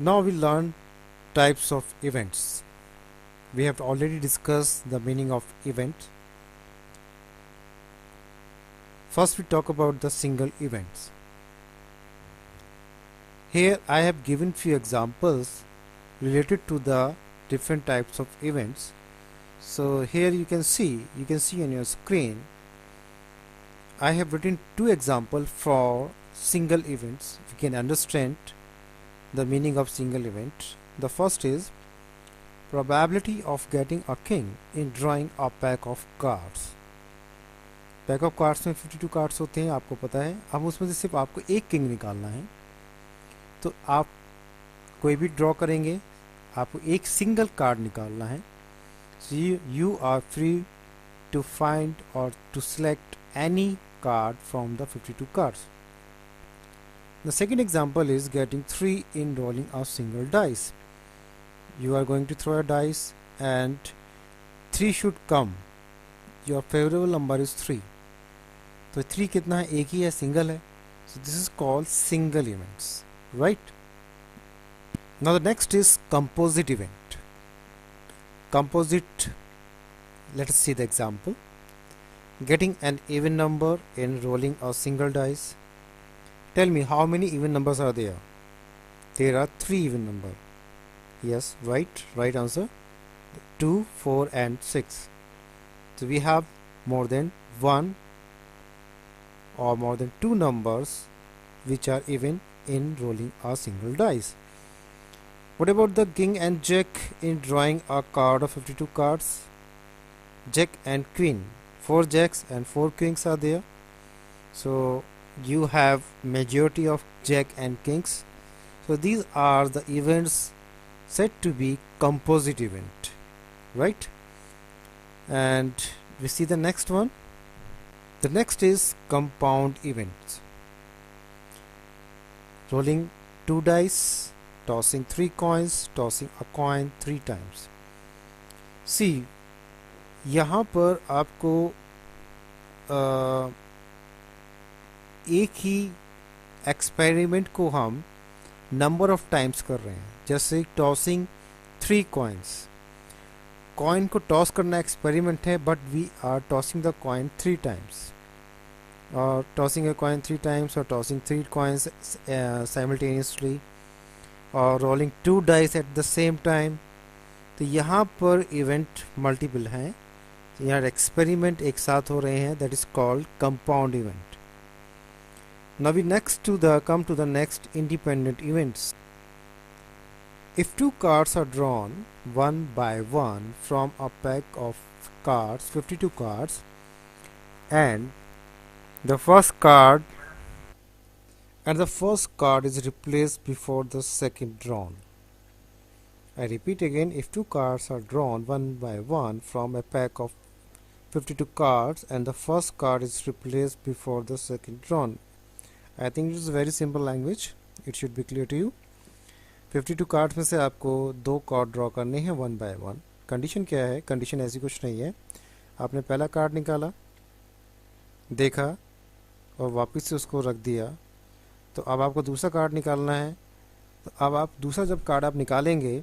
Now we learn types of events. We have already discussed the meaning of event. First we talk about the single events. Here I have given few examples related to the different types of events. So here you can see on your screen I have written two examples for single events. We can understand the meaning of single event. The first is probability of getting a king in drawing a pack of cards. Pack of cards में 52 cards होते हैं, आपको पता है. अब उसमें से सिर्फ आपको एक किंग निकालना है. तो आप कोई भी ड्रॉ करेंगे, आपको एक सिंगल कार्ड निकालना है. So you are free to find or to select any card from the 52 cards. The second example is getting 3 in rolling a single dice. You are going to throw a dice and 3 should come. Your favorable number is 3. तो 3 कितना है? एक ही है, single है. So this is called single events, right? Now the next is composite event. Composite, let us see the example. Getting an even number in rolling a single dice. Tell me how many even numbers are there? There are 3 even numbers. Yes, right answer. 2, 4 and 6. So we have more than 1 or more than 2 numbers which are even in rolling a single dice. What about the king and jack in drawing a card of 52 cards? Jack and queen. 4 jacks and 4 kings are there. So you have majority of jack and kings. So these are the events said to be composite event, right? And we see the next one. The next is compound events. Rolling 2 dice, tossing 3 coins, tossing a coin 3 times. See, यहाँ पर आपको एक ही experiment को हम number of times कर रहे हैं. जैसे टॉसिंग 3 कॉइन्स, कॉइन को टॉस करना एक्सपेरिमेंट है, but we are tossing the coin 3 times, और टॉसिंग अ कॉइन 3 टाइम्स, और टॉसिंग 3 कॉइन्स साइमल्टेनियसली, और rolling 2 dice at the same time. तो यहाँ पर इवेंट मल्टीपल हैं, यहाँ एक्सपेरिमेंट एक साथ हो रहे हैं. That is called compound event. Now we come to the next independent events. If 2 cards are drawn one by one from a pack of cards, 52 cards, and the first card is replaced before the second drawn. I repeat again, if 2 cards are drawn one by one from a pack of 52 cards and the first card is replaced before the second drawn. I think it is very simple language. It should be clear to you. 52 cards में से आपको 2 card draw करने हैं 1 by 1. Condition क्या है? Condition ऐसी कुछ नहीं है. आपने पहला कार्ड निकाला, देखा और वापस से उसको रख दिया. तो अब आपको दूसरा कार्ड निकालना है. तो अब आप दूसरा जब कार्ड आप निकालेंगे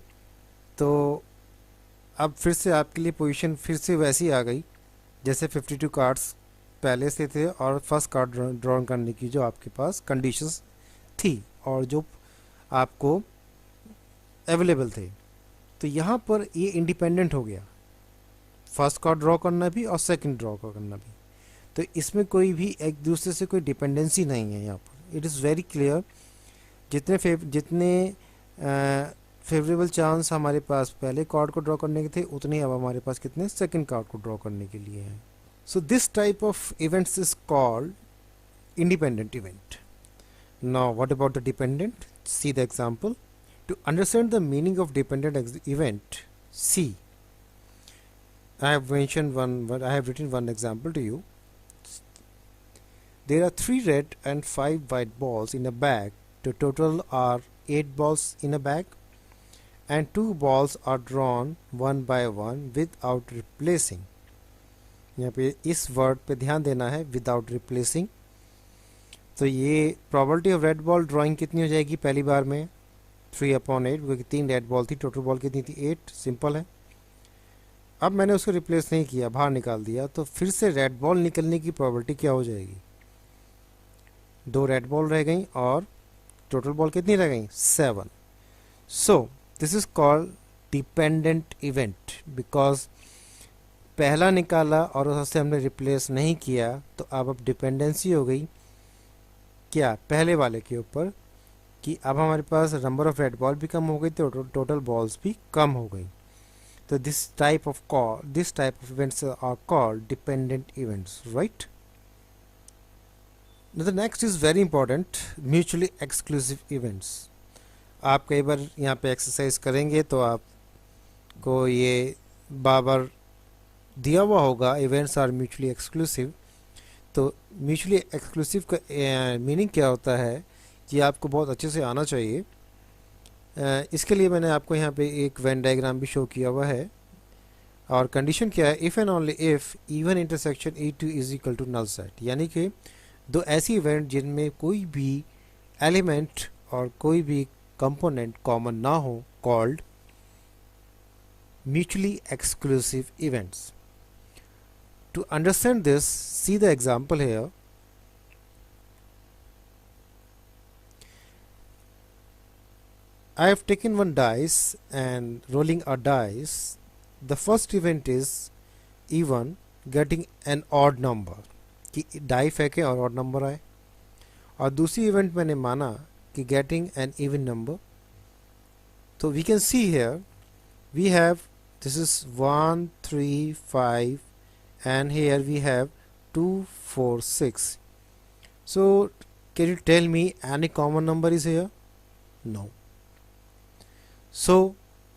तो अब फिर से आपके लिए पोजीशन फिर से वैसी आ गई जैसे 52 कार्ड्स पहले से थे और फर्स्ट कार्ड ड्रॉ करने की जो आपके पास कंडीशंस थी और जो आपको अवेलेबल थे. तो यहाँ पर ये इंडिपेंडेंट हो गया, फर्स्ट कार्ड ड्रॉ करना भी और सेकंड ड्रॉ करना भी. तो इसमें कोई भी एक दूसरे से कोई डिपेंडेंसी नहीं है. यहाँ पर इट इज़ वेरी क्लियर. जितने फेवरेबल चांस हमारे पास पहले कार्ड को ड्रॉ करने के थे, उतने अब हमारे पास कितने सेकंड कार्ड को ड्रॉ करने के लिए हैं. So this type of events is called independent event. Now what about the dependent? See the example. To understand the meaning of dependent event, see I have written one example to you. There are 3 red and 5 white balls in a bag. The total are 8 balls in a bag, and 2 balls are drawn one by one without replacing. यहाँ पे इस word पे ध्यान देना है, without replacing. तो ये probability of red ball drawing कितनी हो जाएगी पहली बार में? 3/8 क्योंकि 3 रेड बॉल थी, टोटल बॉल कितनी थी 8, सिंपल है। अब मैंने उसको रिप्लेस नहीं किया, बाहर निकाल दिया, तो फिर से रेड बॉल निकलने की प्रोबेबिलिटी क्या हो जाएगी, 2 रेड बॉल रह गई और टोटल बॉल कितनी रह गई 7। So this is called dependent event because पहला निकाला और उससे हमने रिप्लेस नहीं किया, तो अब डिपेंडेंसी हो गई क्या पहले वाले के ऊपर, कि अब हमारे पास नंबर ऑफ रेड बॉल भी कम हो गई, तो टोटल बॉल्स भी कम हो गई। तो this type of events are called dependent events, right. The next is very important, mutually exclusive events. आप कई बार यहाँ पे एक्सरसाइज करेंगे तो आपको ये बार दिया हुआ होगा, इवेंट्स आर म्यूचुअली एक्सक्लूसिव। तो म्यूचुअली एक्सक्लूसिव का मीनिंग क्या होता है, ये आपको बहुत अच्छे से आना चाहिए। इसके लिए मैंने आपको यहाँ पे एक वेन डायग्राम भी शो किया हुआ है, और कंडीशन क्या है, if and only if even intersection E2 is equal to null set, यानी कि दो ऐसी इवेंट जिनमें कोई भी एलिमेंट और कोई भी कंपोनेंट कॉमन ना हो, called mutually exclusive events. To understand this, see the example here. I have taken one dice and rolling a dice. The first event is even getting an odd number, कि die फेंके और odd number आए, और दूसरी event मैंने माना कि getting an even number. तो we can see here we have this is 1 3 5 and here we have 2 4 6. So can you tell me any common number is here? No. So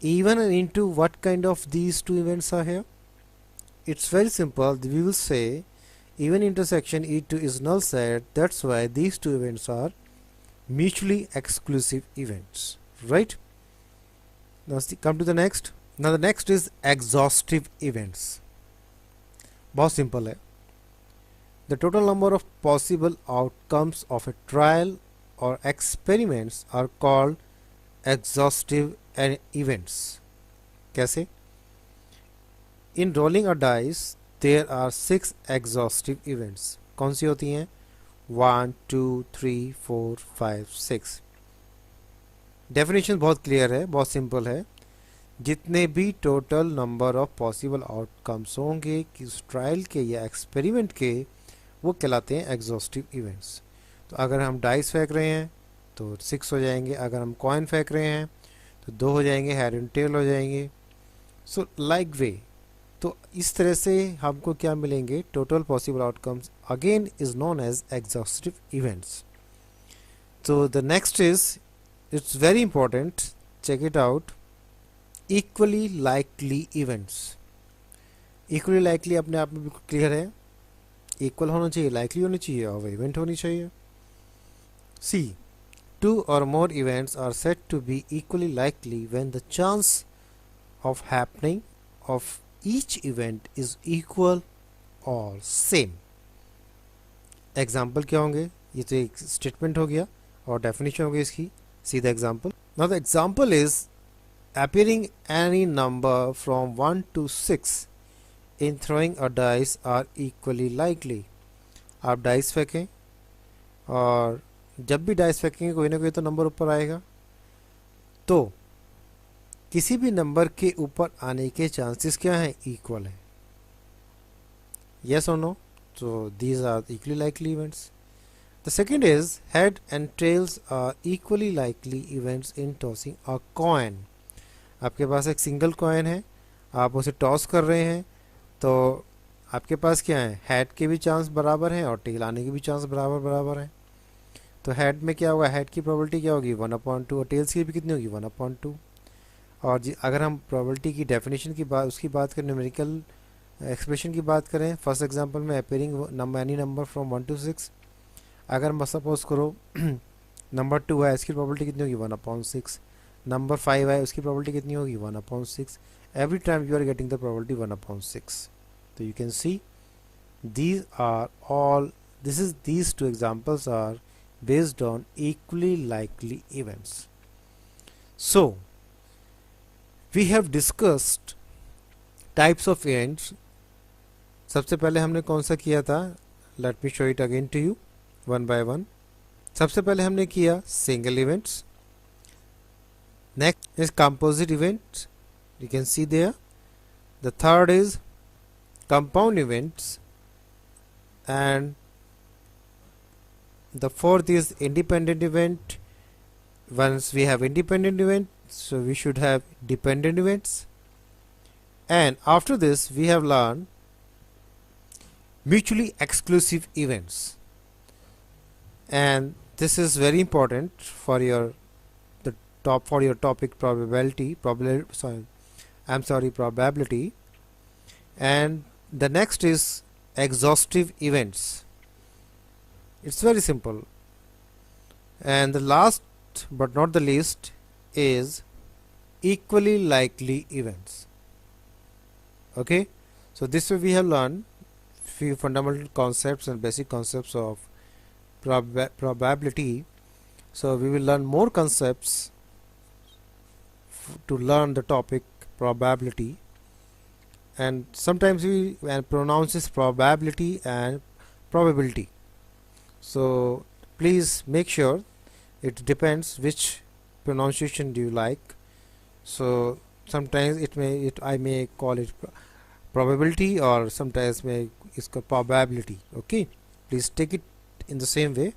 even and into what kind of these two events are here? It's very simple. We will say even intersection E2 is null set, that's why these two events are mutually exclusive events, right? Now come to the next. Now the next is exhaustive events. बहुत simple है, the total number of possible outcomes of a trial or experiments are called exhaustive events. कैसे? In rolling a dice there are 6 exhaustive events. कौन सी होती हैं? 1 2 3 4 5 6। Definition बहुत clear है, बहुत सिंपल है, जितने भी total number of possible outcomes होंगे कि उस ट्रायल के या एक्सपेरिमेंट के, वो कहलाते हैं एग्जॉस्टिव इवेंट्स। तो अगर हम डाइस फेंक रहे हैं तो 6 हो जाएंगे, अगर हम कॉइन फेंक रहे हैं तो 2 हो जाएंगे, हेड एंड टेल हो जाएंगे। सो लाइक वे, तो इस तरह से हमको क्या मिलेंगे, total possible outcomes again is known as exhaustive events. तो the next is, it's very important, check it out, equally likely events. Equally likely अपने आप में बिल्कुल क्लियर है, इक्वल होना चाहिए, लाइकली होनी चाहिए और इवेंट होनी चाहिए। सी 2 or more events are said to be equally likely when the chance of happening of each event is equal or same. Example क्या होंगे? ये तो एक स्टेटमेंट हो गया और डेफिनेशन हो गई इसकी। See the example. Now the example is appearing any number from 1 to 6 in throwing a dice are equally likely. आप डाइस फेंकें और जब भी डाइस फेंकेंगे कोई ना कोई तो नंबर ऊपर आएगा, तो किसी भी नंबर के ऊपर आने के चांसेस क्या हैं? इक्वल है। यस और नो? तो these are equally likely events. The second is head and tails are equally likely events in tossing a coin. आपके पास एक सिंगल कॉइन है, आप उसे टॉस कर रहे हैं, तो आपके पास क्या है, हेड के भी चांस बराबर हैं और टेल आने के भी चांस बराबर हैं। तो हेड में क्या होगा, हेड की प्रोबेबिलिटी क्या होगी 1/2 और टेल्स की भी कितनी होगी 1/2। और अगर हम प्रोबेबिलिटी की डेफिनेशन की बात, उसकी बात करें, न्यूमेरिकल एक्सप्रेशन की बात करें, फर्स्ट एग्जांपल में appearing number any number from 1 to 6, अगर मैं सपोज करो नंबर 2 है, इसकी प्रोबेबिलिटी कितनी होगी 1/6, नंबर 5 है, उसकी प्रोबेबिलिटी कितनी होगी 1/6। Every time you are getting the probability 1/6। तो you can see these are all, these two examples are based on equally likely events. So we have discussed types of events. सबसे पहले हमने कौन सा किया था? Let me show it again to you one by one. सबसे पहले हमने किया single events. Next is composite events. You can see there. The third is compound events, and the fourth is independent event. Once we have independent event, so we should have dependent events. And after this we have learned mutually exclusive events, and this is very important for your topic probability. And the next is exhaustive events. It's very simple. And the last but not the least is equally likely events. Okay, so this way we have learned few fundamental concepts and basic concepts of probability. So we will learn more concepts to learn the topic probability, and sometimes we pronounce this probability and probability. So please make sure, it depends which pronunciation do you like. So sometimes I may call it probability, or sometimes it's called probability. Okay, please take it in the same way.